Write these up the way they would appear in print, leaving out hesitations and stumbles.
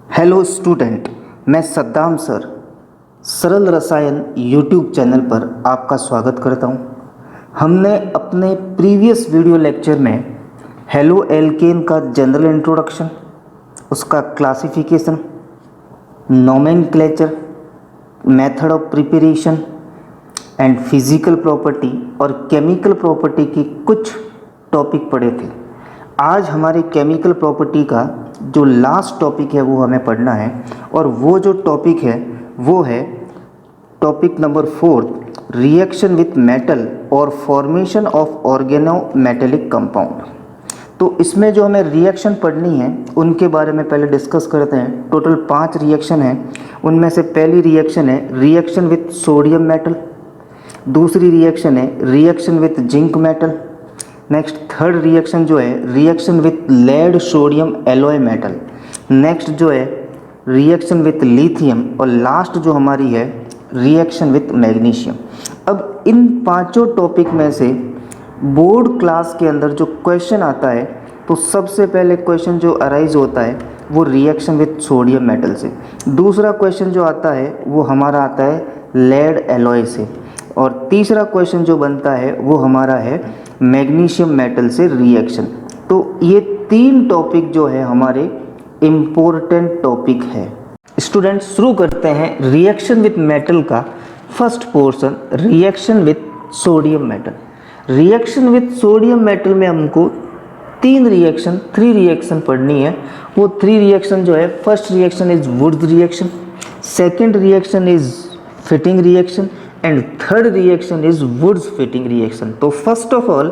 Hello student, मैं Saddam sir सरल रसायन यूट्यूब चैनल पर आपका स्वागत करता हूं। हमने अपने प्रीवियस वीडियो लेक्चर में हेलो एल्केन का जनरल इंट्रोडक्शन, उसका classification, nomenclature, method of preparation and physical property और केमिकल प्रॉपर्टी की कुछ टॉपिक पढ़े थे। आज हमारे केमिकल प्रॉपर्टी का जो लास्ट टॉपिक है वो हमें पढ़ना है, और वो जो टॉपिक है वो है topic number 4, reaction with metal और फॉर्मेशन ऑफ ऑर्गेनोमेटेलिक कंपाउंड। तो इसमें जो हमें रिएक्शन पढ़नी है उनके बारे में पहले डिस्कस करते हैं। टोटल 5 रिएक्शन हैं। उनमें से पहली रिएक्शन है रिएक्शन विथ सोडियम मेटल, दूसरी रिएक्शन है reaction with zinc metal, next third reaction जो है reaction with lead sodium alloy metal, next जो है रिएक्शन विथ लिथियम, और लास्ट जो हमारी है रिएक्शन विथ मैग्नीशियम। अब इन पांचों टॉपिक में से बोर्ड क्लास के अंदर जो क्वेश्चन आता है, तो सबसे पहले क्वेश्चन जो अराइज होता है वो रिएक्शन विथ सोडियम मेटल से, दूसरा क्वेश्चन जो आता है वो हमारा आता है लेड एलॉय से, और तीसरा क्वेश्चन जो बनता है वो हमारा है मैग्नीशियम मेटल से रिएक्शन। तो ये 3 टॉपिक जो है हमारे इम्पोर्टेंट टॉपिक है। स्टूडेंट, शुरू करते हैं रिएक्शन विथ मेटल का first portion, reaction with sodium metal. Reaction with sodium metal में हमको 3 रिएक्शन पढ़नी है। वो 3 रिएक्शन जो है, first reaction is Wurtz reaction, second reaction is Fittig reaction and third reaction is Wurtz Fittig reaction. तो first of all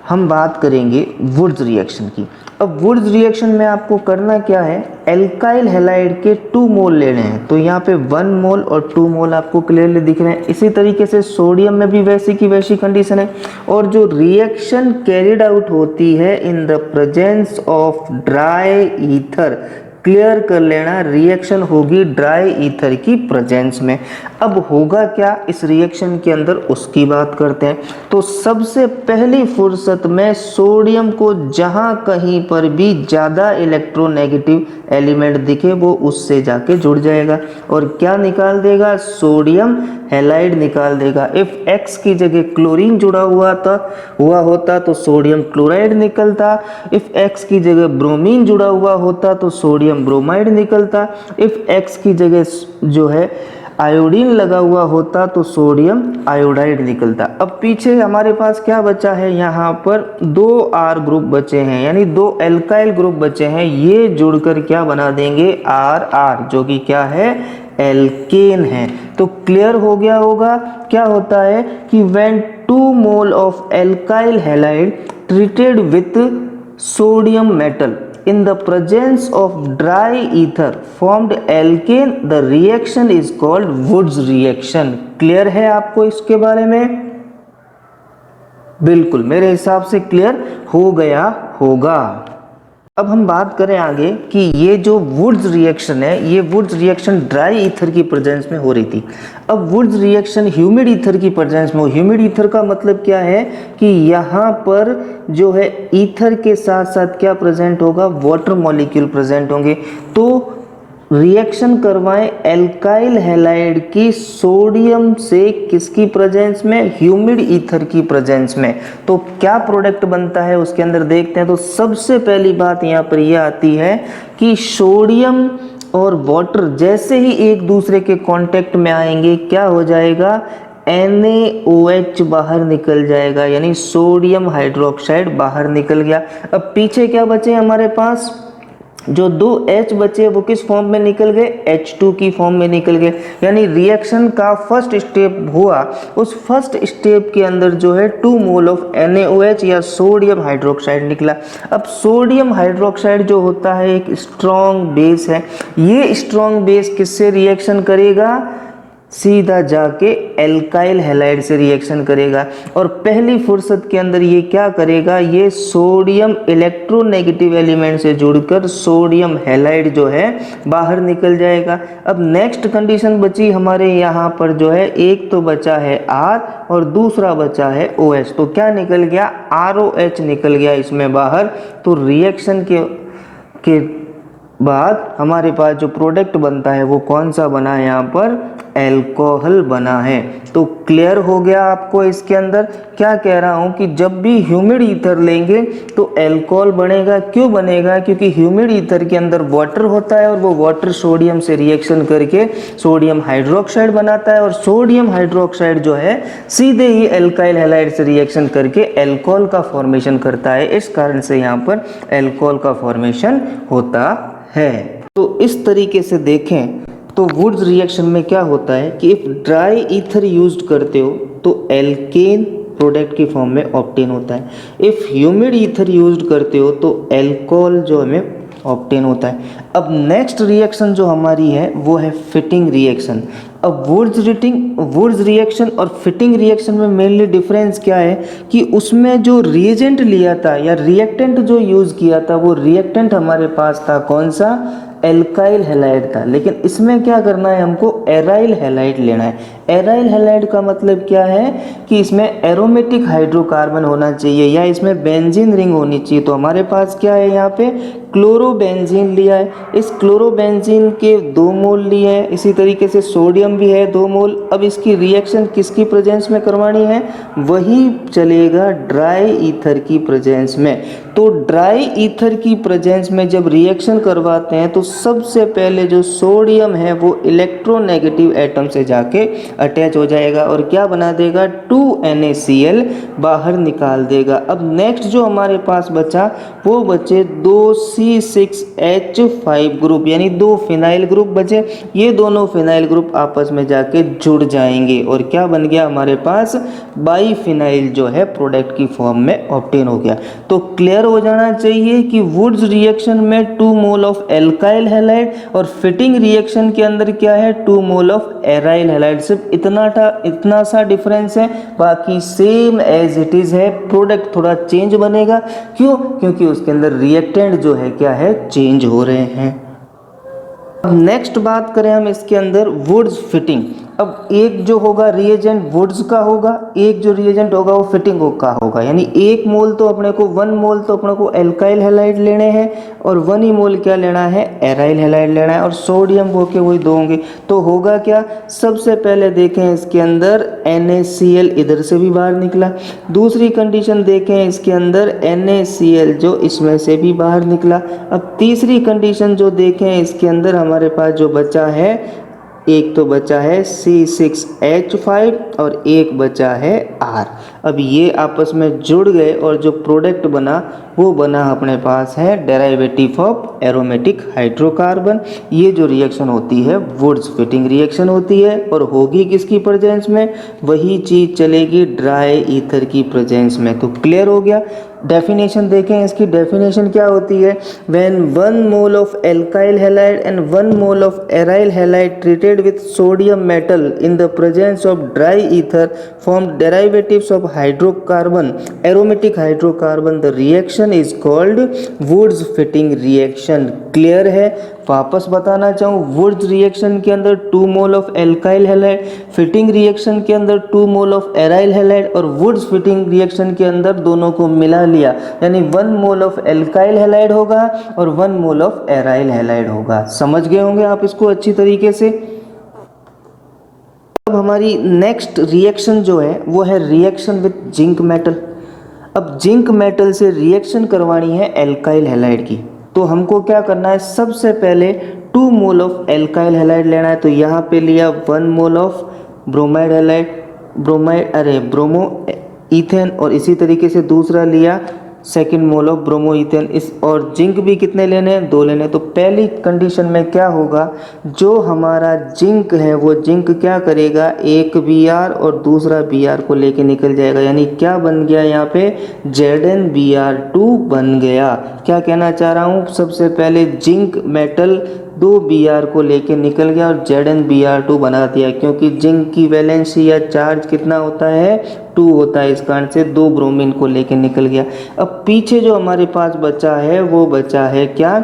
हम बात करेंगे वुड्स रिएक्शन की। अब वुड्स रिएक्शन में आपको करना क्या है, एल्काइल हैलाइड के 2 मोल लेने हैं। तो यहाँ पे 1 मोल और 2 मोल आपको क्लियरली दिख रहे हैं। इसी तरीके से सोडियम में भी वैसी की वैसी कंडीशन है। और जो रिएक्शन कैरिड आउट होती है इन the presence of dry ether, clear कर लेना, रिएक्शन होगी ड्राई ईथर की प्रेजेंस में। अब होगा क्या इस रिएक्शन के अंदर, उसकी बात करते हैं। तो सबसे पहली फुर्सत में सोडियम को जहां कहीं पर भी ज़्यादा इलेक्ट्रोनेगेटिव एलिमेंट दिखे वो उससे जाके जुड़ जाएगा और क्या निकाल देगा, सोडियम हैलाइड निकाल देगा। इफ X की जगह क्लोरीन जुड़ा हुआ होता तो सोडियम क्लोराइड निकलता। इफ X की जगह ब्रोमीन जुड़ा हुआ होता तो सोडियम ब्रोमाइड निकलता। इफ X की जगह जो है आयोडीन लगा हुआ होता तो सोडियम आयोडाइड निकलता। अब पीछे हमारे पास क्या बचा है, यहाँ पर 2 R ग्रुप बचे हैं, यानी 2 एल्काइल ग्रुप बचे हैं। ये जुड़कर क्या बना देंगे, RR, जो कि क्या है, एल्केन है। तो क्लियर हो गया होगा क्या होता है कि when 2 mole of alkyl halide treated with sodium metal in the presence of dry ether formed alkane, the reaction is called Woods reaction। Clear है आपको इसके बारे में? बिल्कुल, मेरे हिसाब से क्लियर हो गया होगा। अब हम बात करें आगे कि ये जो वुड्स रिएक्शन है, ये वुड्स रिएक्शन ड्राई ईथर की प्रेजेंस में हो रही थी। अब वुड्स रिएक्शन ह्यूमिड ईथर की प्रेजेंस में हो। ह्यूमिड ईथर का मतलब क्या है कि यहाँ पर जो है ईथर के साथ साथ क्या प्रेजेंट होगा, वाटर मॉलिक्यूल प्रेजेंट होंगे। तो रिएक्शन करवाएं एल्काइल हैलाइड की सोडियम से किसकी प्रेजेंस में, ह्यूमिड ईथर की प्रेजेंस में। तो क्या प्रोडक्ट बनता है उसके अंदर देखते हैं। तो सबसे पहली बात यहाँ पर यह आती है कि सोडियम और वाटर जैसे ही एक दूसरे के कांटेक्ट में आएंगे क्या हो जाएगा, NaOH बाहर निकल जाएगा, यानी सोडियम हाइड्रोक्साइड बाहर निकल गया। अब पीछे क्या बचे हमारे पास, जो 2 H बचे वो किस फॉर्म में निकल गए, H2 की फॉर्म में निकल गए। यानी रिएक्शन का फर्स्ट स्टेप हुआ, उस फर्स्ट स्टेप के अंदर जो है 2 मोल ऑफ NaOH या सोडियम हाइड्रोक्साइड निकला। अब सोडियम हाइड्रोक्साइड जो होता है एक स्ट्रॉन्ग बेस है। ये स्ट्रॉन्ग बेस किससे रिएक्शन करेगा, सीधा जाके एल्काइल हैलाइड से रिएक्शन करेगा। और पहली फुर्सत के अंदर ये क्या करेगा, ये सोडियम इलेक्ट्रोनेगेटिव एलिमेंट से जुड़कर सोडियम हैलाइड जो है बाहर निकल जाएगा। अब नेक्स्ट कंडीशन बची हमारे यहाँ पर जो है, एक तो बचा है R और दूसरा बचा है OH। तो क्या निकल गया, ROH निकल गया इसमें बाहर। तो रिएक्शन के बाद हमारे पास जो प्रोडक्ट बनता है वो कौन सा बना है, यहाँ पर एल्कोहल बना है। तो क्लियर हो गया आपको इसके अंदर क्या कह रहा हूँ कि जब भी ह्यूमिड ईथर लेंगे तो एल्कोहल बनेगा। क्यों बनेगा? क्योंकि ह्यूमिड ईथर के अंदर वाटर होता है और वो वाटर सोडियम से रिएक्शन करके सोडियम हाइड्रोक्साइड बनाता है और सोडियम हाइड्रोक्साइड जो है सीधे ही एल्काइल हैलाइड से रिएक्शन करके एल्कोहल का फॉर्मेशन करता है। इस कारण से यहाँ पर एल्कोहल का फॉर्मेशन होता है। तो इस तरीके से देखें तो वुड्स रिएक्शन में क्या होता है कि इफ ड्राई ईथर यूज्ड करते हो तो एल्केन प्रोडक्ट की फॉर्म में ऑब्टेन होता है। इफ ह्यूमिड ईथर यूज्ड करते हो तो एल्कोहल जो हमें ऑब्टेन होता है। अब नेक्स्ट रिएक्शन जो हमारी है वो है फिटिंग रिएक्शन। अब वुड्स रिएक्शन और फिटिंग रिएक्शन में मेनली डिफरेंस क्या है कि उसमें जो रिएजेंट लिया था या रिएक्टेंट जो यूज़ किया था वो रिएक्टेंट हमारे पास था कौन सा, एल्काइल हैलाइड था। लेकिन इसमें क्या करना है, हमको एराइल हैलाइड लेना है। एराइल हैलाइड का मतलब क्या है कि इसमें एरोमेटिक हाइड्रोकार्बन होना चाहिए या इसमें बेंजीन रिंग होनी चाहिए। तो हमारे पास क्या है, यहाँ पे क्लोरोबेंजीन लिया है। इस क्लोरोबेंजीन के 2 मोल लिए हैं। इसी तरीके से सोडियम भी है 2 मोल। अब इसकी रिएक्शन किसकी प्रेजेंस में करवानी है, वही चलेगा ड्राई ईथर की प्रेजेंस में। तो ड्राई ईथर की प्रेजेंस में जब रिएक्शन करवाते हैं तो सबसे पहले जो सोडियम है वो इलेक्ट्रोनेगेटिव एटम से जाके अटैच हो जाएगा और क्या बना देगा, 2NaCl बाहर निकाल देगा। अब नेक्स्ट जो हमारे पास बचा वो बचे 2C6H5 ग्रुप, यानी 2 फिनाइल ग्रुप बचे। ये दोनों फिनाइल ग्रुप आपस में जाके जुड़ जाएंगे और क्या बन गया हमारे पास, बाईफिनाइल जो है प्रोडक्ट की फॉर्म में ऑब्टेन हो गया। तो क्लियर हो जाना चाहिए कि वुड्स रिएक्शन में 2 मोल ऑफ एल्काइल हैलाइड और फिटिंग रिएक्शन के अंदर क्या है, 2 मोल ऑफ एराइल हैलाइड। सिर्फ इतना सा डिफरेंस है, बाकी सेम एज इट इज है। प्रोडक्ट थोड़ा चेंज बनेगा, क्यों, क्योंकि उसके अंदर रिएक्टेंट जो है क्या है, चेंज हो रहे हैं। अब नेक्स्ट बात करें हम इसके अंदर वुड्स फिटिंग। अब एक जो होगा रिएजेंट वुड्स का होगा, एक जो रिएजेंट होगा वो फिटिंग का होगा। यानी 1 मोल तो अपने को 1 मोल तो अपने को एल्काइल हैलाइड लेने हैं और 1 ही मोल क्या लेना है, एराइल हैलाइड लेना है और सोडियम वो के वही 2 होंगे। तो होगा क्या, सबसे पहले देखें इसके अंदर NaCl इधर से भी बाहर निकला। दूसरी कंडीशन देखें इसके अंदर NaCl जो इसमें से भी बाहर निकला। अब तीसरी कंडीशन जो देखें इसके अंदर हमारे पास जो बचा है, एक तो बचा है C6H5 और एक बचा है R। अब ये आपस में जुड़ गए और जो प्रोडक्ट बना वो बना अपने पास है डेरिवेटिव ऑफ एरोमेटिक हाइड्रोकार्बन। ये जो रिएक्शन होती है वुड्स फिटिंग रिएक्शन होती है और होगी किसकी प्रेजेंस में, वही चीज़ चलेगी ड्राई ईथर की प्रेजेंस में। तो क्लियर हो गया। डेफिनेशन देखें, इसकी डेफिनेशन क्या होती है, when 1 mole of alkyl halide and 1 mole of aryl halide treated with sodium metal in the presence of dry ether form derivatives of hydrocarbon aromatic hydrocarbon, the reaction is called Wurtz Fittig reaction. Clear है। वापस बताना चाहूँ, Wurtz reaction के अंदर 2 mole of alkyl halide, Fittig reaction के अंदर 2 mole of aryl halide और Wurtz Fittig reaction के अंदर दोनों को मिला लिया, यानी 1 मोल ऑफ एल्काइल हैलाइड होगा और 1 मोल ऑफ एराइल हैलाइड होगा। समझ गए होंगे आप इसको अच्छी तरीके से। अब हमारी नेक्स्ट रिएक्शन जो है वो है रिएक्शन विद जिंक मेटल। अब जिंक मेटल से रिएक्शन करवानी है एल्काइल हैलाइड की, तो हमको क्या करना है, सबसे पहले 2 मोल ऑफ एल्काइल हैलाइड लेना है। तो यहाँ पे लिया 1 mole of bromide halide, bromo ethane और इसी तरीके से दूसरा लिया 2 मोल ऑफ ब्रोमो ईथेन। इस और जिंक भी कितने लेने हैं, 2 लेने। तो पहली कंडीशन में क्या होगा, जो हमारा जिंक है वो जिंक क्या करेगा, एक Br और दूसरा Br को लेके निकल जाएगा, यानी क्या बन गया यहाँ पे ZnBr2 बन गया। क्या कहना चाह रहा हूँ, सबसे पहले जिंक मेटल 2 Br को लेके निकल गया और ZnBr2 बना दिया, क्योंकि जिंक की वैलेंसी या चार्ज कितना होता है, 2 होता है, इस कारण से 2 ब्रोमीन को लेके निकल गया। अब पीछे जो हमारे पास बचा है वो बचा है क्या,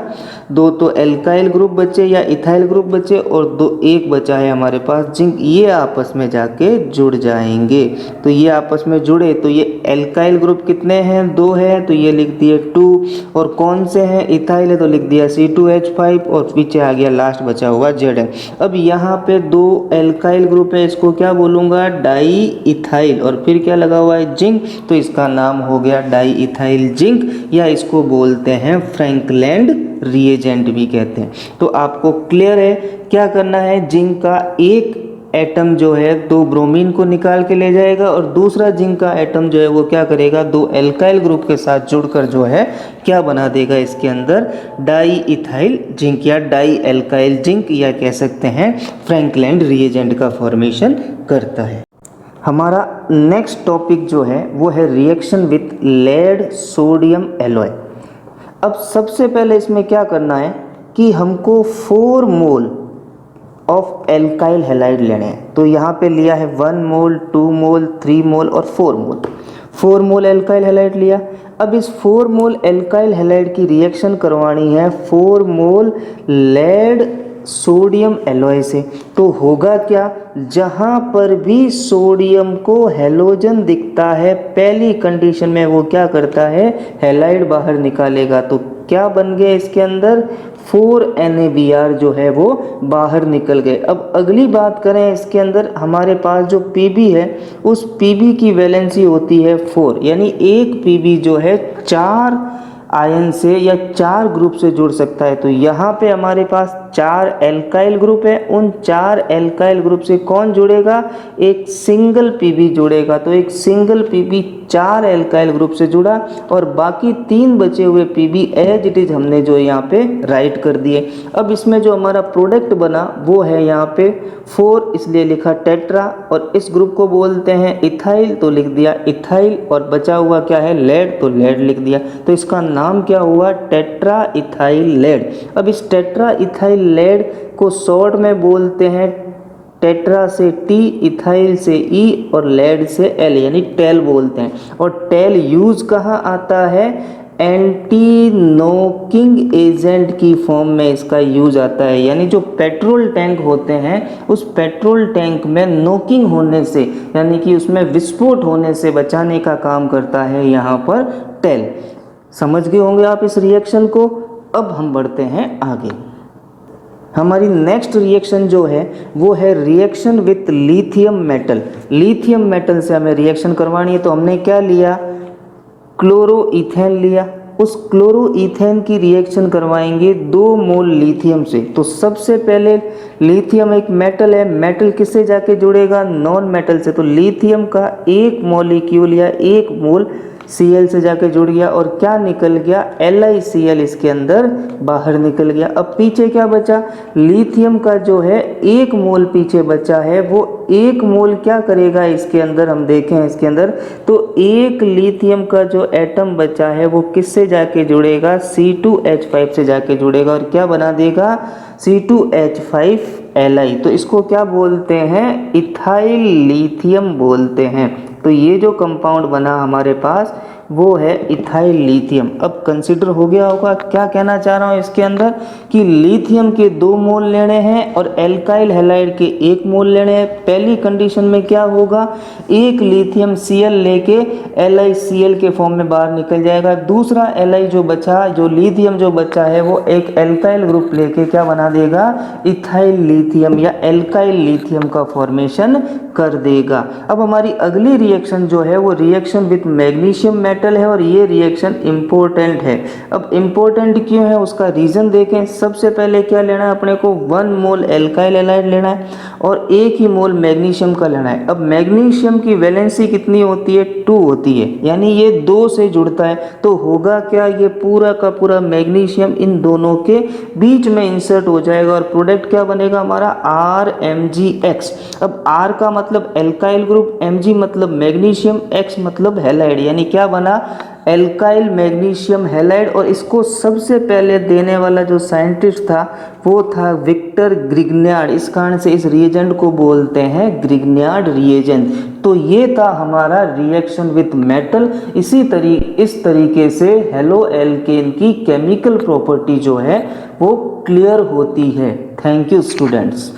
2 तो एल्काइल ग्रुप बचे या इथाइल ग्रुप बचे और 1 बचा है हमारे पास जिंक। ये आपस में जाके जुड़ जाएंगे। तो ये आपस में जुड़े तो ये एल्काइल ग्रुप कितने हैं, 2 है, तो ये लिख दिए 2। और कौन से हैं, इथाइल है, तो लिख दिया C2H5 और पीछे आ गया लास्ट बचा हुआ Zn। अब यहाँ पे 2 एल्काइल ग्रुप है, इसको क्या बोलूँगा, डाई इथाइल, और फिर क्या लगा हुआ है, जिंक, तो इसका नाम हो गया डाई इथाइल जिंक, या इसको बोलते हैं फ्रैंकलैंड रिएजेंट भी कहते हैं। तो आपको क्लियर है क्या करना है, जिंक का एक एटम जो है 2 ब्रोमीन को निकाल के ले जाएगा और दूसरा जिंक का एटम जो है वो क्या करेगा, 2 एल्काइल ग्रुप के साथ जुड़कर जो है क्या बना देगा, इसके अंदर डाई इथाइल जिंक या डाई एल्काइल जिंक, या कह सकते हैं फ्रैंकलैंड रिएजेंट का फॉर्मेशन करता है। हमारा नेक्स्ट टॉपिक जो है वो है reaction with lead sodium alloy. अब सबसे पहले इसमें क्या करना है कि हमको 4 मोल ऑफ एल्काइल हैलाइड लेने हैं। तो यहाँ पे लिया है 1 मोल, 2 मोल, 3 मोल और 4 मोल। 4 मोल एल्काइल हैलाइड लिया। अब इस 4 मोल एल्काइल हैलाइड की रिएक्शन करवानी है 4 मोल लेड सोडियम एलॉय से। तो होगा क्या, जहाँ पर भी सोडियम को हैलोजन दिखता है पहली कंडीशन में वो क्या करता है, हैलाइड बाहर निकालेगा। तो क्या बन गया इसके अंदर, 4 NaBr जो है वो बाहर निकल गए। अब अगली बात करें, इसके अंदर हमारे पास जो Pb है उस Pb की वैलेंसी होती है 4, यानी एक Pb जो है 4 आयन से या 4 ग्रुप से जुड़ सकता है। तो यहाँ पे हमारे पास 4 एल्काइल ग्रुप है, उन 4 एल्काइल ग्रुप से कौन जुड़ेगा, एक सिंगल Pb जुड़ेगा। तो एक सिंगल Pb 4 एल्काइल ग्रुप से जुड़ा और बाकी 3 बचे हुए Pb एज इट इज हमने जो यहाँ पे राइट कर दिए। अब इसमें जो हमारा प्रोडक्ट बना वो है यहाँ पे 4, इसलिए लिखा टेट्रा, और इस ग्रुप को बोलते हैं इथाइल, तो लिख दिया इथाइल, और बचा हुआ क्या है, लेड, तो लेड लिख दिया। तो इसका नाम क्या हुआ, टेट्रा इथाइल लेड। अब इस टेट्रा इथाइल लेड को शॉर्ट में बोलते हैं टेट्रा से T, इथाइल से E और लेड से L, यानी टेल बोलते हैं। और टेल यूज कहाँ आता है, एंटी नोकिंग एजेंट की फॉर्म में इसका यूज आता है। यानी जो पेट्रोल टैंक होते हैं उस पेट्रोल टैंक में नोकिंग होने से, यानी कि उसमें विस्फोट होने से बचाने का काम करता है यहाँ पर टेल। समझ गए होंगे आप इस रिएक्शन को। अब हम बढ़ते हैं आगे। हमारी नेक्स्ट रिएक्शन जो है वो है reaction with lithium metal. Lithium metal से हमें रिएक्शन करवानी है, तो हमने क्या लिया, क्लोरोइथेन लिया। उस क्लोरोइथेन की रिएक्शन करवाएंगे 2 मोल लिथियम से। तो सबसे पहले लिथियम एक मेटल है, मेटल किससे जाके जुड़ेगा, नॉन मेटल से। तो लिथियम का एक मॉलिक्यूल या 1 मोल Cl से जाके जुड़ गया और क्या निकल गया, LiCl इसके अंदर बाहर निकल गया। अब पीछे क्या बचा, लिथियम का जो है 1 मोल पीछे बचा है, वो 1 मोल क्या करेगा इसके अंदर, हम देखें इसके अंदर, तो 1 लिथियम का जो एटम बचा है वो किससे जाके जुड़ेगा, C2H5 से जाके जुड़ेगा और क्या बना देगा, C2H5Li। तो इसको क्या बोलते हैं, इथाइल लिथियम बोलते हैं। तो ये जो कंपाउंड बना हमारे पास वो है इथाइल लिथियम। अब कंसीडर हो गया होगा क्या कहना चाह रहा हूँ इसके अंदर, कि लिथियम के 2 मोल लेने हैं और एल्काइल हैलाइड के 1 मोल लेने हैं। पहली कंडीशन में क्या होगा, 1 लिथियम Cl लेके LiCl के फॉर्म में बाहर निकल जाएगा। दूसरा Li जो बचा, जो लिथियम जो बचा है वो एक एल्काइल ग्रुप लेके क्या बना देगा, इथाइल लिथियम या एल्काइल लिथियम का फॉर्मेशन कर देगा। अब हमारी अगली रिएक्शन जो है वो रिएक्शन विथ मैग्नीशियम मेटल है और ये रिएक्शन इम्पोर्टेंट है। अब इम्पोर्टेंट क्यों है उसका रीज़न देखें। सबसे पहले क्या लेना है अपने को, 1 मोल एल्काइल हैलाइड लेना है और 1 ही मोल मैग्नीशियम का लेना है। अब मैग्नीशियम की वैलेंसी कितनी होती है, 2 होती है, यानी ये 2 से जुड़ता है। तो होगा क्या, ये पूरा का पूरा मैग्नीशियम इन दोनों के बीच में इंसर्ट हो जाएगा और प्रोडक्ट क्या बनेगा हमारा, RMgX। अब R का मतलब एल्काइल ग्रुप, Mg मतलब मैग्नीशियम, X मतलब हैलाइड, यानी क्या बना, एल्काइल मैग्नीशियम हैलाइड। और इसको सबसे पहले देने वाला जो साइंटिस्ट था वो था विक्टर ग्रिग्नार्ड। इस कारण से इस रिएजेंट को बोलते हैं ग्रिग्नार्ड रिएजेंट। तो ये था हमारा रिएक्शन विथ मेटल। इस तरीके से हेलो एल्केन की केमिकल प्रॉपर्टी जो है वो क्लियर होती है। Thank you students.